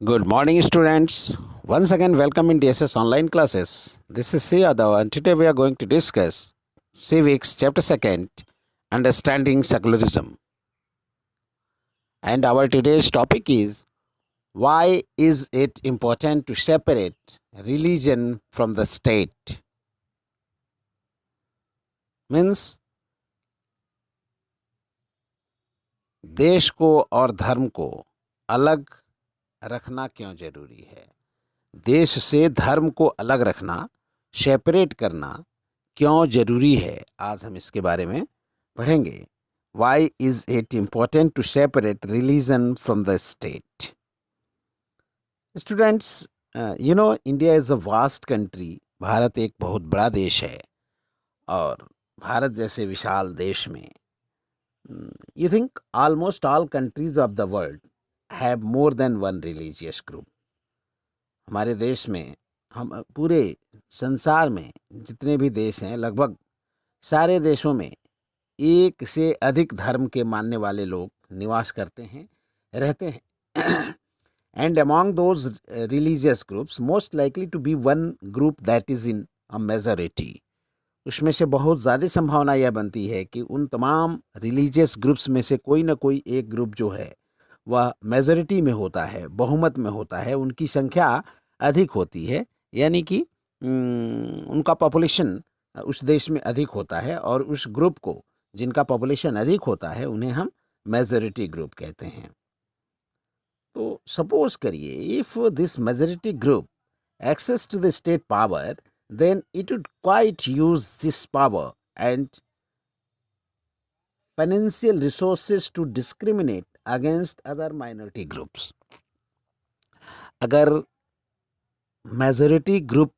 Good morning, students. Once again, welcome in DSS online classes. This is C. Yadav, and today we are going to discuss Civics, Chapter 2nd, Understanding Secularism. And our today's topic is why is it important to separate religion from the state? Means देश को और धर्म को अलग रखना क्यों जरूरी है? देश से धर्म को अलग रखना, सेपरेट करना क्यों जरूरी है? आज हम इसके बारे में पढ़ेंगे. Why is it important to separate religion from the state? Students, India is a vast country. Bharat एक बहुत बड़ा देश है और भारत जैसे विशाल देश में you think almost all countries of the world have more than one religious group. हमारे देश में, हम पूरे संसार में जितने भी देश हैं, लगभग सारे देशों में एक से अधिक धर्म के मानने वाले लोग निवास करते हैं, रहते हैं. And among those religious groups, most likely to be one group that is in a majority. उसमें से बहुत ज़्यादा संभावना यह बनती है कि उन तमाम रिलीजियस ग्रुप्स में से कोई ना कोई एक ग्रुप जो है वह मेजॉरिटी में होता है, बहुमत में होता है, उनकी संख्या अधिक होती है, यानी कि उनका पॉपुलेशन उस देश में अधिक होता है और उस ग्रुप को जिनका पॉपुलेशन अधिक होता है उन्हें हम मेजॉरिटी ग्रुप कहते हैं. तो सपोज करिए if this majority group access to the state power, then it would quite use this power and financial resources to discriminate against other minority groups. अगर मेजॉरिटी ग्रुप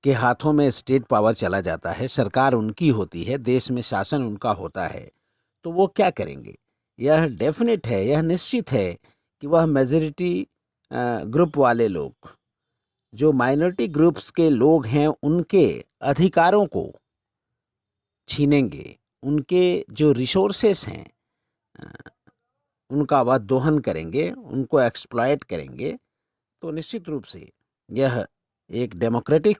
के हाथों में स्टेट पावर चला जाता है, सरकार उनकी होती है, देश में शासन उनका होता है, तो वो क्या करेंगे? यह डेफिनेट है, यह निश्चित है कि वह मेजॉरिटी ग्रुप वाले लोग, जो माइनॉरिटी ग्रुप्स के लोग हैं, उनके अधिकारों को छीनेंगे, उनके जो रिसोर्सेस हैं उनका वह दोहन करेंगे, उनको एक्सप्लॉयट करेंगे. तो निश्चित रूप से यह एक डेमोक्रेटिक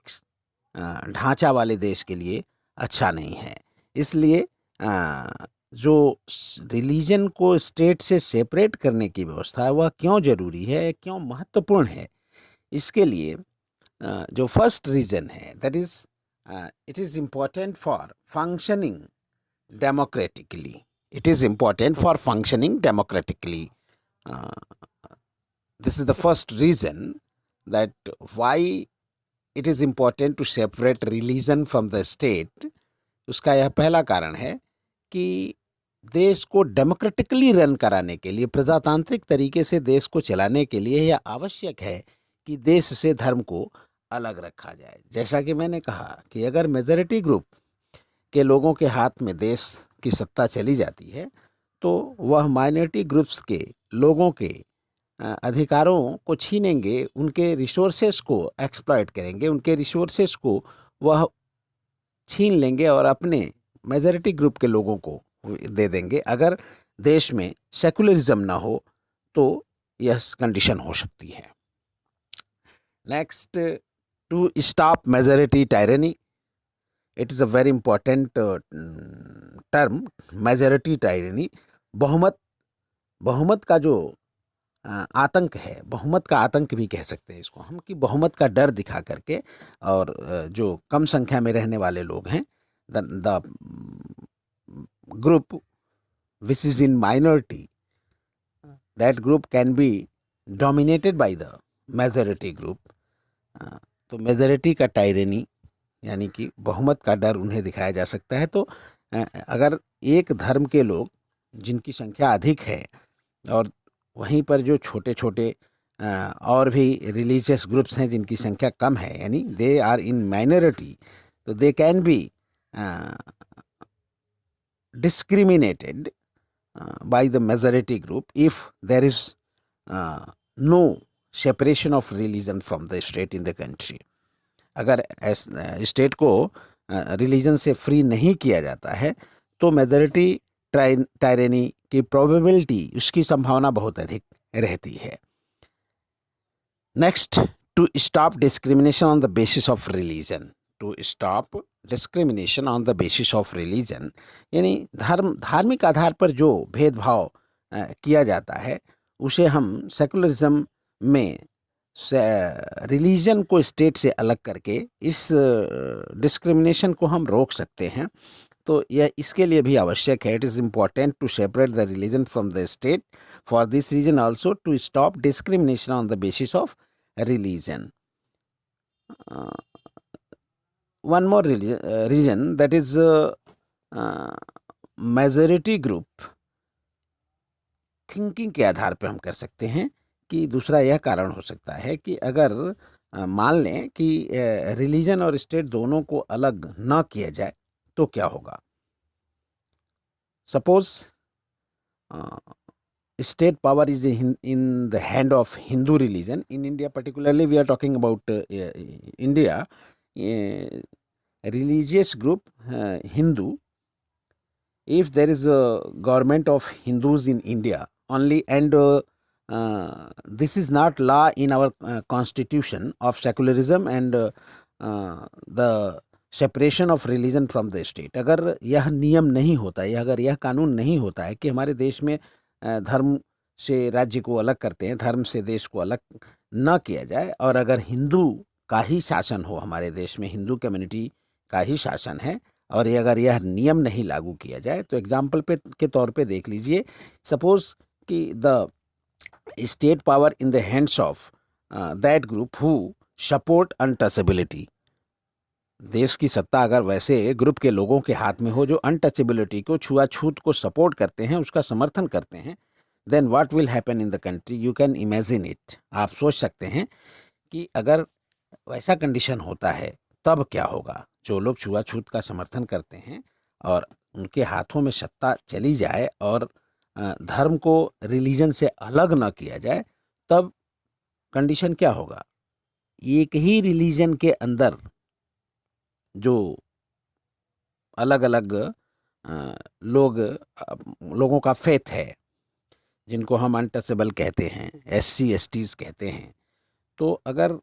ढांचा वाले देश के लिए अच्छा नहीं है. इसलिए जो रिलीजन को स्टेट से सेपरेट करने की व्यवस्था है वह क्यों ज़रूरी है, क्यों महत्वपूर्ण है? इसके लिए जो फर्स्ट रीज़न है, that is it is important for functioning democratically. It is important for functioning democratically. This is the first reason that why it is important to separate religion from the state. उसका यह पहला कारण है कि देश को democratically run कराने के लिए, प्रजातांत्रिक तरीके से देश को चलाने के लिए यह आवश्यक है कि देश से धर्म को अलग रखा जाए. जैसा कि मैंने कहा कि अगर मेजॉरिटी ग्रुप के लोगों के हाथ में देश की सत्ता चली जाती है तो वह माइनॉरिटी ग्रुप्स के लोगों के अधिकारों को छीनेंगे, उनके रिसोर्सेस को एक्सप्लॉइट करेंगे, उनके रिसोर्सेस को वह छीन लेंगे और अपने मेजॉरिटी ग्रुप के लोगों को दे देंगे. अगर देश में सेकुलरिज्म ना हो तो यह कंडीशन हो सकती है. Next, to stop majority tyranny. It is a very important term, majority tyranny. बहुमत का जो आतंक है, बहुमत का आतंक भी कह सकते हैं इसको हम, कि बहुमत का डर दिखा करके और जो कम संख्या में रहने वाले लोग हैं, the group which is in minority, that group can be dominated by the majority group. तो मेजॉरिटी का टायरेनी यानी कि बहुमत का डर उन्हें दिखाया जा सकता है. तो अगर एक धर्म के लोग जिनकी संख्या अधिक है और वहीं पर जो छोटे छोटे और भी रिलीजियस ग्रुप्स हैं जिनकी संख्या कम है, यानी दे आर इन माइनॉरिटी, तो they can be discriminated by the majority group if there is no separation of religion from the state in the country. अगर स्टेट को रिलीजन से फ्री नहीं किया जाता है तो मेजॉरिटी टायरेनी की प्रोबेबिलिटी, उसकी संभावना बहुत अधिक रहती है. Next, to stop discrimination on the basis of religion. To stop discrimination on the basis of religion, यानी धार्मिक आधार पर जो भेदभाव किया जाता है उसे हम सेकुलरिज्म में रिलीजन को स्टेट से अलग करके इस डिस्क्रिमिनेशन को हम रोक सकते हैं। तो यह इसके लिए भी आवश्यक है। It is important to separate the religion from the state. For this reason also to stop discrimination on the basis of religion. One more reason, that is majority group thinking के आधार पर हम कर सकते हैं कि दूसरा यह कारण हो सकता है कि अगर मान लें कि रिलीजन और स्टेट दोनों को अलग ना किया जाए तो क्या होगा। Suppose state power is in the hand of Hindu religion. In India particularly, we are talking about India, religious group Hindu. If there is a government of Hindus in India only, and this is not law in our constitution of secularism and the separation of religion from the state, अगर यह नियम नहीं होता है, अगर यह कानून नहीं होता है कि हमारे देश में धर्म से राज्य को अलग करते हैं, धर्म से देश को अलग न किया जाए, और अगर हिंदू का ही शासन हो, हमारे देश में हिंदू कम्युनिटी का ही शासन है, और अगर यह नियम नहीं लागू किया जाए, तो एग्जाम्पल के तौर पे देख लीजिए। सपोज कि the state power in the hands of that group who support untouchability. देश की सत्ता अगर वैसे ग्रुप के लोगों के हाथ में हो जो अनटचेबिलिटी को, छुआछूत को सपोर्ट करते हैं, उसका समर्थन करते हैं, then what will happen in the country, you can imagine it. आप सोच सकते हैं कि अगर वैसा कंडीशन होता है तब क्या होगा। जो लोग छुआछूत का समर्थन करते हैं और उनके हाथों में सत्ता चली जाए और धर्म को रिलीजन से अलग न किया जाए, तब कंडीशन क्या होगा। एक ही रिलीजन के अंदर जो अलग अलग लोगों का फेथ है, जिनको हम अनटचेबल कहते हैं, SC STs कहते हैं, तो अगर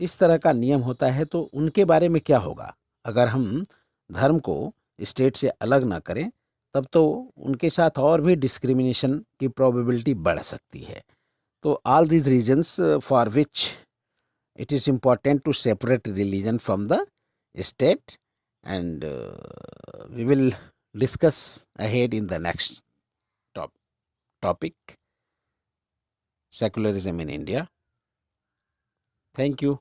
इस तरह का नियम होता है तो उनके बारे में क्या होगा। अगर हम धर्म को स्टेट से अलग ना करें तब तो उनके साथ और भी डिस्क्रिमिनेशन की प्रोबेबिलिटी बढ़ सकती है। तो all these reasons for which it is important to separate religion from the state, and we will discuss ahead in the next topic, secularism in India. Thank you.